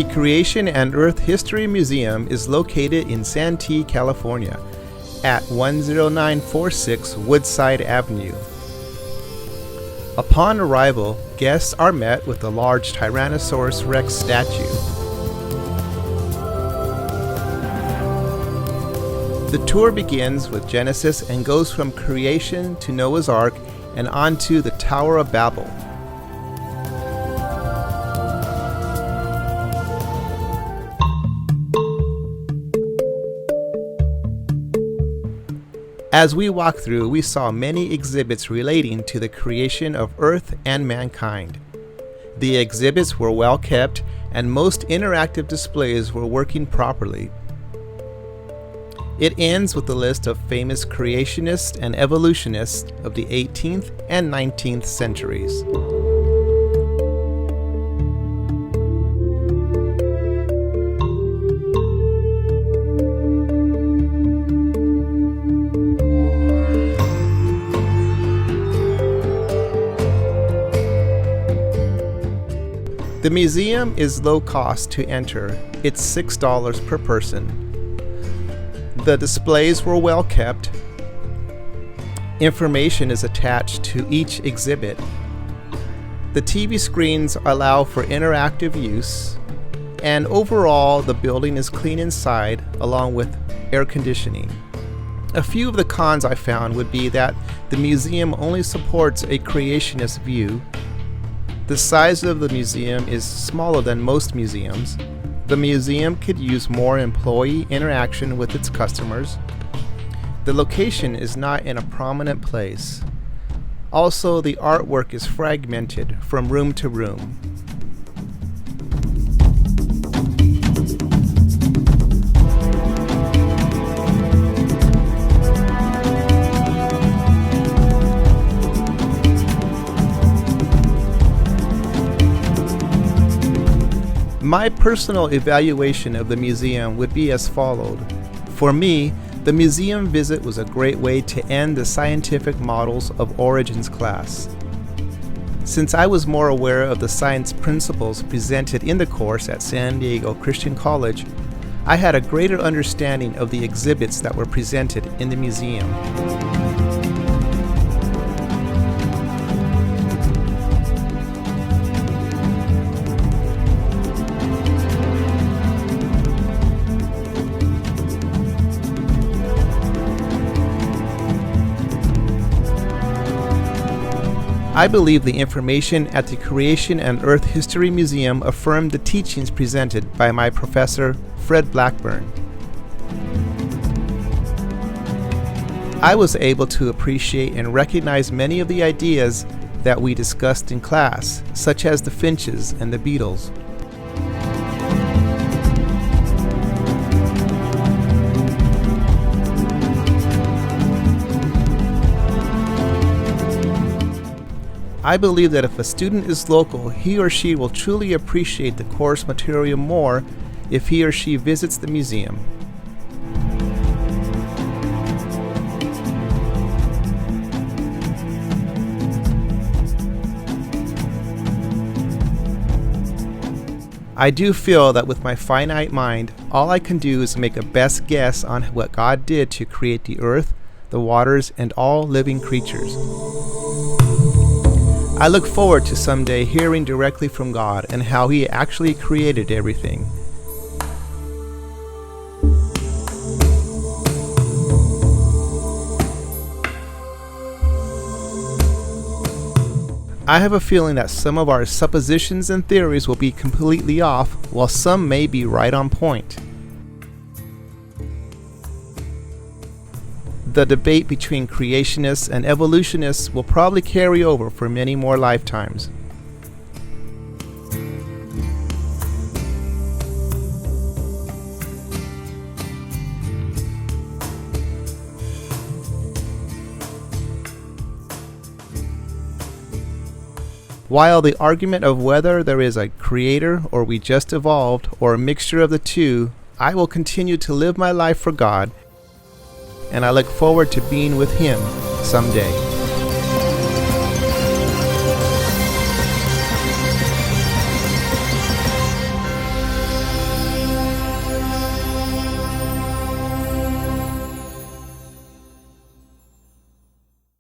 The Creation and Earth History Museum is located in Santee, California, at 10946 Woodside Avenue. Upon arrival, guests are met with a large Tyrannosaurus Rex statue. The tour begins with Genesis and goes from creation to Noah's Ark and onto the Tower of Babel. As we walked through, we saw many exhibits relating to the creation of Earth and mankind. The exhibits were well kept, and most interactive displays were working properly. It ends with a list of famous creationists and evolutionists of the 18th and 19th centuries. The museum is low cost to enter. It's $6 per person. The displays were well kept. Information is attached to each exhibit. The TV screens allow for interactive use, and overall the building is clean inside along with air conditioning. A few of the cons I found would be that the museum only supports a creationist view. The size of the museum is smaller than most museums. The museum could use more employee interaction with its customers. The location is not in a prominent place. Also, the artwork is fragmented from room to room. My personal evaluation of the museum would be as followed. For me, the museum visit was a great way to end the scientific models of origins class. Since I was more aware of the science principles presented in the course at San Diego Christian College, I had a greater understanding of the exhibits that were presented in the museum. I believe the information at the Creation and Earth History Museum affirmed the teachings presented by my professor, Fred Blackburn. I was able to appreciate and recognize many of the ideas that we discussed in class, such as the finches and the beetles. I believe that if a student is local, he or she will truly appreciate the course material more if he or she visits the museum. I do feel that with my finite mind, all I can do is make a best guess on what God did to create the earth, the waters, and all living creatures. I look forward to someday hearing directly from God and how He actually created everything. I have a feeling that some of our suppositions and theories will be completely off, while some may be right on point. The debate between creationists and evolutionists will probably carry over for many more lifetimes. While the argument of whether there is a creator or we just evolved or a mixture of the two, I will continue to live my life for God, and I look forward to being with Him someday.